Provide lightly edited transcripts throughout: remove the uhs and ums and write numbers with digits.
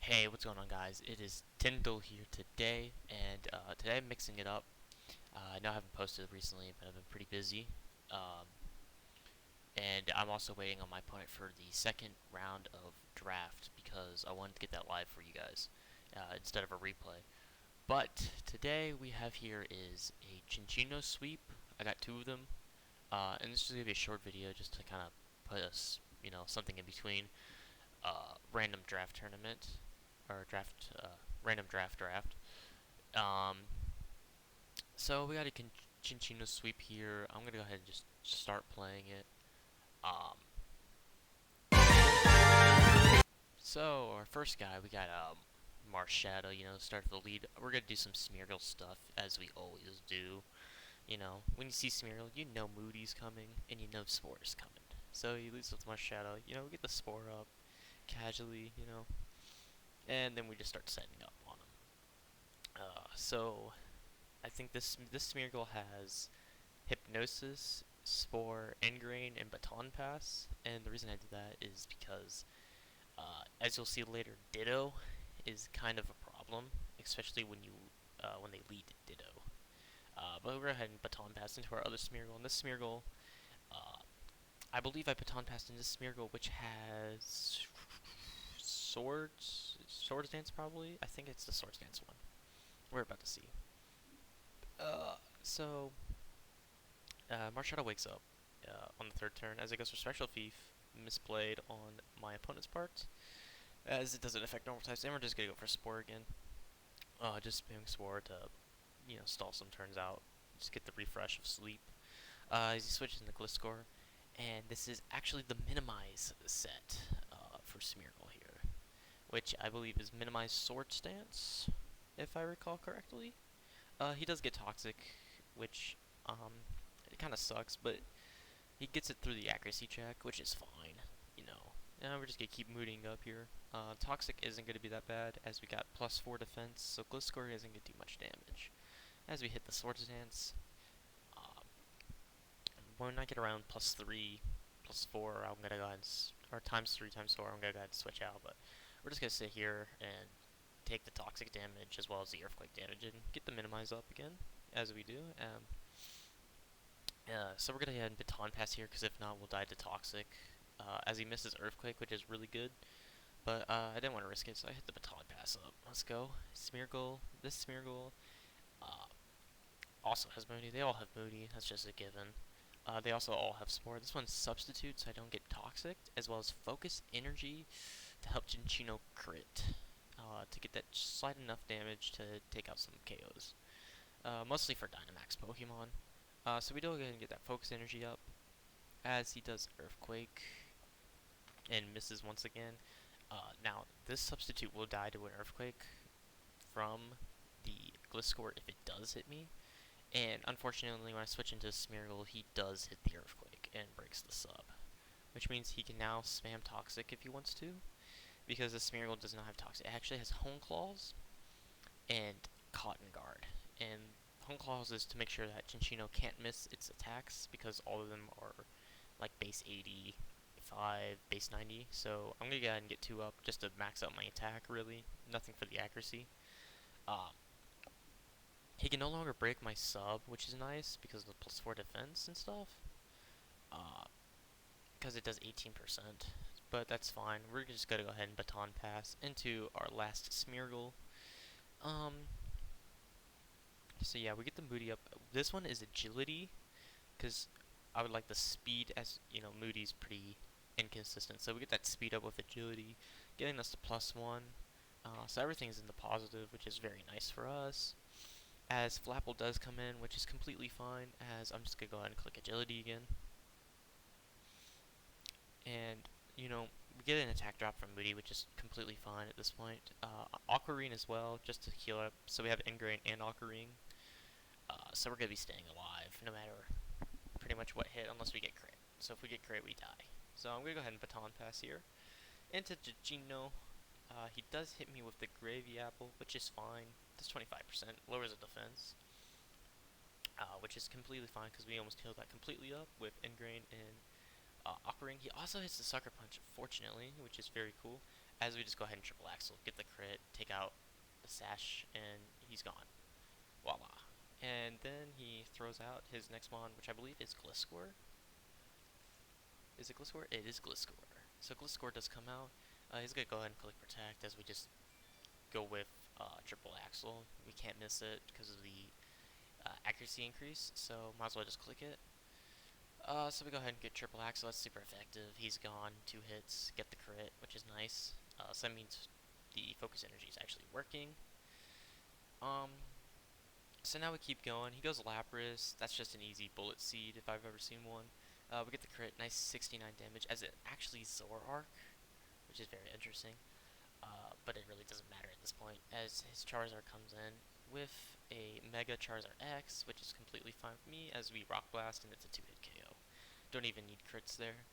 Hey, what's going on, guys? It is Tyndall here today, and today I'm mixing it up. I know I haven't posted recently, but I've been pretty busy. Um, and I'm also waiting on my opponent for the second round of draft because I wanted to get that live for you guys instead of a replay. But today we have here is a Cinccino sweep. I got two of them, and this is gonna be a short video just to kind of put us, something in between. Random draft tournament or random draft. Um, so we got a Cinccino sweep here. I'm gonna go ahead and just start playing it. Um, so our first guy, we got Marshadow. Start the lead. We're gonna do some Smeargle stuff as we always do. When you see Smeargle, you know Moody's coming and you know Spore's coming. So he leads with Marshadow. We get the Spore up casually. And then we just start setting up on him. So I think this Smeargle has Hypnosis, Spore, Ingrain, and Baton Pass. And the reason I did that is because, as you'll see later, Ditto is kind of a problem, especially when they lead Ditto. But we'll go ahead and Baton Pass into our other Smeargle. And this Smeargle, uh, I believe I Baton Passed into this Smeargle, which has Swords Dance probably. I think it's the Swords Dance one. We're about to see. So Marshadow wakes up on the third turn as it goes for Special Thief, misplayed on my opponent's part, as it doesn't affect normal types, and we're just gonna go for Spore again. Just spamming Spore to, stall some turns out, just get the refresh of sleep. As he switches into Gliscor, and this is actually the Minimize set for Smeargle here, which I believe is Minimize Sword Stance, if I recall correctly. He does get Toxic, which it kind of sucks, but he gets it through the accuracy check, which is fine, And we're just gonna keep mooting up here. Toxic isn't gonna be that bad, as we got +4 defense, so Gliscor isn't gonna do much damage. As we hit the Swords Dance, um, when I get around +3, +4, I'm gonna go ahead or ×3, ×4, I'm gonna go ahead and switch out, but we're just gonna sit here and take the Toxic damage as well as the Earthquake damage and get the Minimize up again, as we do. So we're gonna go ahead and Baton Pass here, because if not, we'll die to Toxic. As he misses Earthquake, which is really good. But I didn't want to risk it, so I hit the Baton Pass up. Let's go. Smeargle. This Smeargle uh, also has Moody. They all have Moody. That's just a given. They also all have Spore. This one's Substitute, so I don't get Toxic, as well as Focus Energy to help Cinccino crit. To get that slight enough damage to take out some KOs. Mostly for Dynamax Pokemon. So we do go ahead and get that Focus Energy up, as he does Earthquake and misses once again. Now, this Substitute will die to an Earthquake from the Gliscor if it does hit me. And unfortunately, when I switch into Smeargle, he does hit the Earthquake and breaks the sub. Which means he can now spam Toxic if he wants to, because the Smeargle does not have Toxic. It actually has Hone Claws and Cotton Guard. And Hone Claws is to make sure that Cinccino can't miss its attacks, because all of them are like base 85, base 90. So I'm going to go ahead and get 2 up just to max out my attack, really. Nothing for the accuracy. He can no longer break my sub, which is nice because of the +4 defense and stuff. Because it does 18%. But that's fine. We're just going to go ahead and Baton Pass into our last Smeargle. So yeah, we get the Moody up. This one is Agility, because I would like the speed, as Moody's pretty inconsistent. So we get that speed up with Agility, getting us to +1. So everything's in the positive, which is very nice for us. As Flapple does come in, which is completely fine, as I'm just going to go ahead and click Agility again. And, we get an attack drop from Moody, which is completely fine at this point. Aquarine as well, just to heal up. So we have Ingrain and Aquarine. So we're going to be staying alive, no matter pretty much what hit, unless we get crit. So if we get crit, we die. So I'm going to go ahead and Baton Pass here. Into Cinccino. He does hit me with the Gravy Apple, which is fine. That's 25%, lowers the defense. Which is completely fine, because we almost healed that completely up with Ingrain and Aquaring. He also hits the Sucker Punch, fortunately, which is very cool. as we just go ahead and triple axle, get the crit, take out the sash, and he's gone. Voila. And then he throws out his next mon, which I believe is Gliscor. Is it Gliscor? It is Gliscor. So Gliscor does come out. He's gonna go ahead and click protect as we just go with triple axle. We can't miss it because of the accuracy increase, so might as well just click it. So we go ahead and get triple axle. That's super effective. He's gone. 2 hits. Get the crit, which is nice. So that means the focus energy is actually working. Um, so now we keep going. He goes Lapras. That's just an easy bullet seed if I've ever seen one. We get the crit. Nice 69 damage as it actually Zoroark, which is very interesting. But it really doesn't matter at this point as his Charizard comes in with a Mega Charizard X, which is completely fine for me as we Rock Blast and it's a 2-hit KO. Don't even need crits there.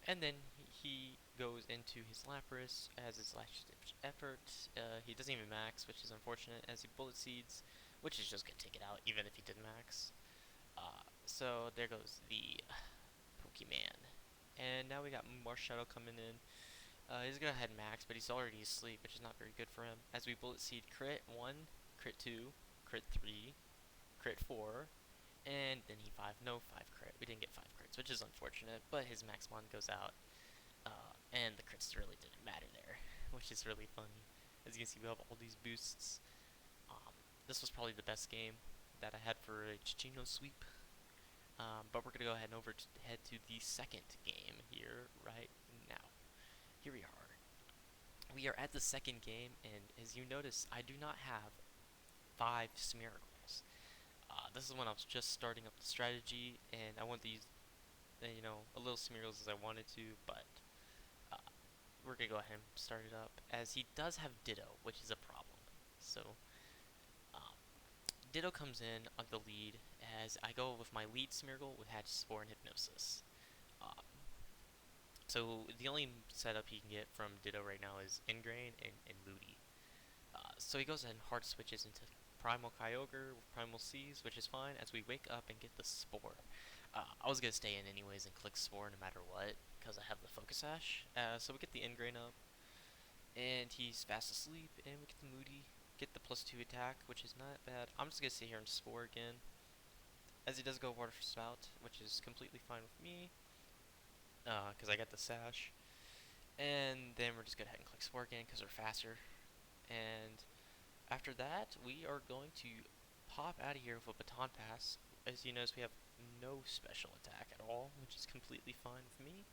And then he goes into his Lapras as his last effort. He doesn't even max, which is unfortunate, as he Bullet Seeds, which is just going to take it out, even if he did max. So there goes the Pokemon. And now we got Marshadow coming in. He's going to head max, but he's already asleep, which is not very good for him. As we Bullet Seed crit 1, crit 2, crit 3, crit 4, and then he 5, no 5 crit. We didn't get 5 crits, which is unfortunate, but his Maxmon goes out. And the crits really didn't matter there, which is really funny. As you can see, we have all these boosts. This was probably the best game that I had for a Cinccino sweep. But we're going to go ahead and head to the second game here right now. Here we are. We are at the second game, and as you notice, I do not have 5 Smeargles. This is when I was just starting up the strategy, and I wanted to use, a little Smeargles as I wanted to, but we're going to go ahead and start it up, as he does have Ditto, which is a problem. So, Ditto comes in on the lead, as I go with my lead Smeargle with Hatch, Spore, and Hypnosis. So, the only setup he can get from Ditto right now is Ingrain and Moody. So he goes ahead and hard switches into Primal Kyogre with Primal Seas, which is fine, as we wake up and get the Spore. I was going to stay in anyways and click Spore no matter what, because I have the Focus Sash. So we get the Ingrain up, and he's fast asleep, and we get the Moody, get the +2 attack, which is not bad. I'm just going to sit here and Spore again, as he does go Water Spout, which is completely fine with me, because I got the Sash. And then we're just going to head and click Spore again, because we're faster. And after that, we are going to pop out of here with a Baton Pass. As you notice, we have no special attack at all, which is completely fine with me.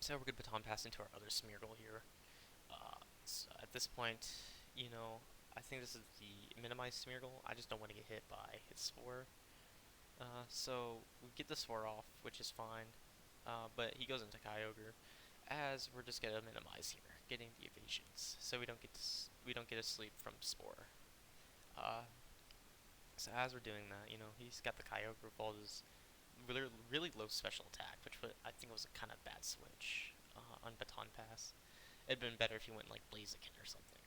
So we're going to Baton Pass into our other Smeargle here. So at this point, I think this is the minimized Smeargle. I just don't want to get hit by its Spore. So we get the Spore off, which is fine. But he goes into Kyogre, as we're just gonna minimize here, getting the evasions, so we don't get a sleep from Spore. So as we're doing that, he's got the Kyogre with all his really low special attack, which I think was a kind of bad switch on Baton Pass. It'd been better if he went like Blaziken or something.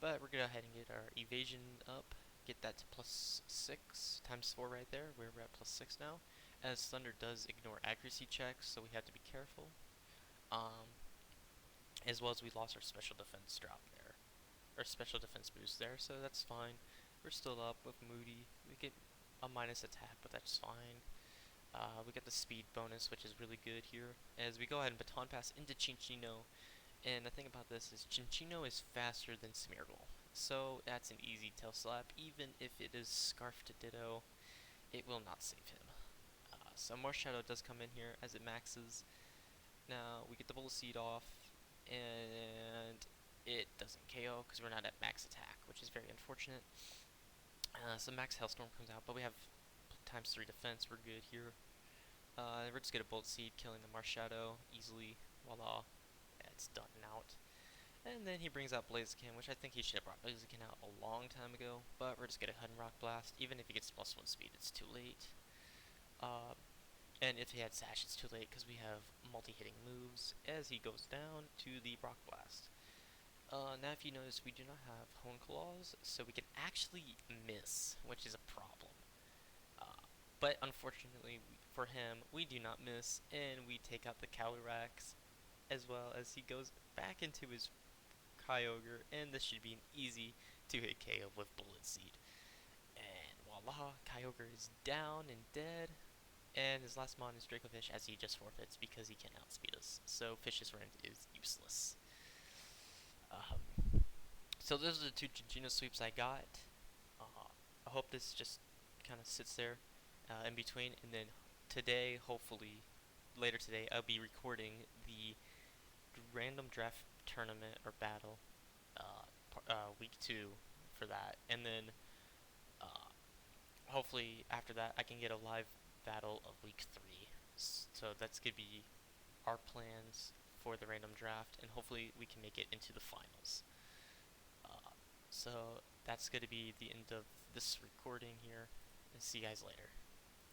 But we're gonna go ahead and get our evasion up, get that to +6 times 4 right there. We're at +6 now, as Thunder does ignore accuracy checks, so we have to be careful. As well as we lost our special defense drop there, or special defense boost there, so that's fine. We're still up with Moody. We get a minus attack, but that's fine. We get the speed bonus, which is really good here, as we go ahead and Baton Pass into Cinccino. And the thing about this is Cinccino is faster than Smeargle, so that's an easy tail slap. Even if it is Scarf to Ditto, it will not save him. So Marshadow does come in here as it maxes. Now we get the Bullet Seed off, and it doesn't KO because we're not at max attack, which is very unfortunate. So max Hailstorm comes out, but we have ×3 defense. We're good here. We're just gonna Bullet Seed, killing the Marshadow easily. Voila, it's done and out. And then he brings out Blaziken, which I think he should have brought Blaziken out a long time ago, but we're just gonna head and Rock Blast. Even if he gets +1 speed, it's too late. And if he had Sash, it's too late because we have multi-hitting moves as he goes down to the Rock Blast. Now if you notice, we do not have Hone Claws, so we can actually miss, which is a problem. But unfortunately for him, we do not miss, and we take out the Calyrex as well as he goes back into his Kyogre, and this should be an easy 2-hit KO with Bullet Seed. And voila, Kyogre is down and dead. And his last mon is Dracovish, as he just forfeits because he can't outspeed us. So Fish's Rend is useless. So those are the two Cinccino sweeps I got. I hope this just kind of sits there in between. And then today, hopefully, later today, I'll be recording the random draft tournament or battle week 2 for that. And then uh, hopefully after that, I can get a live battle of week 3. So that's going to be our plans for the random draft, and hopefully we can make it into the finals. Uh, so that's going to be the end of this recording here, and see you guys later.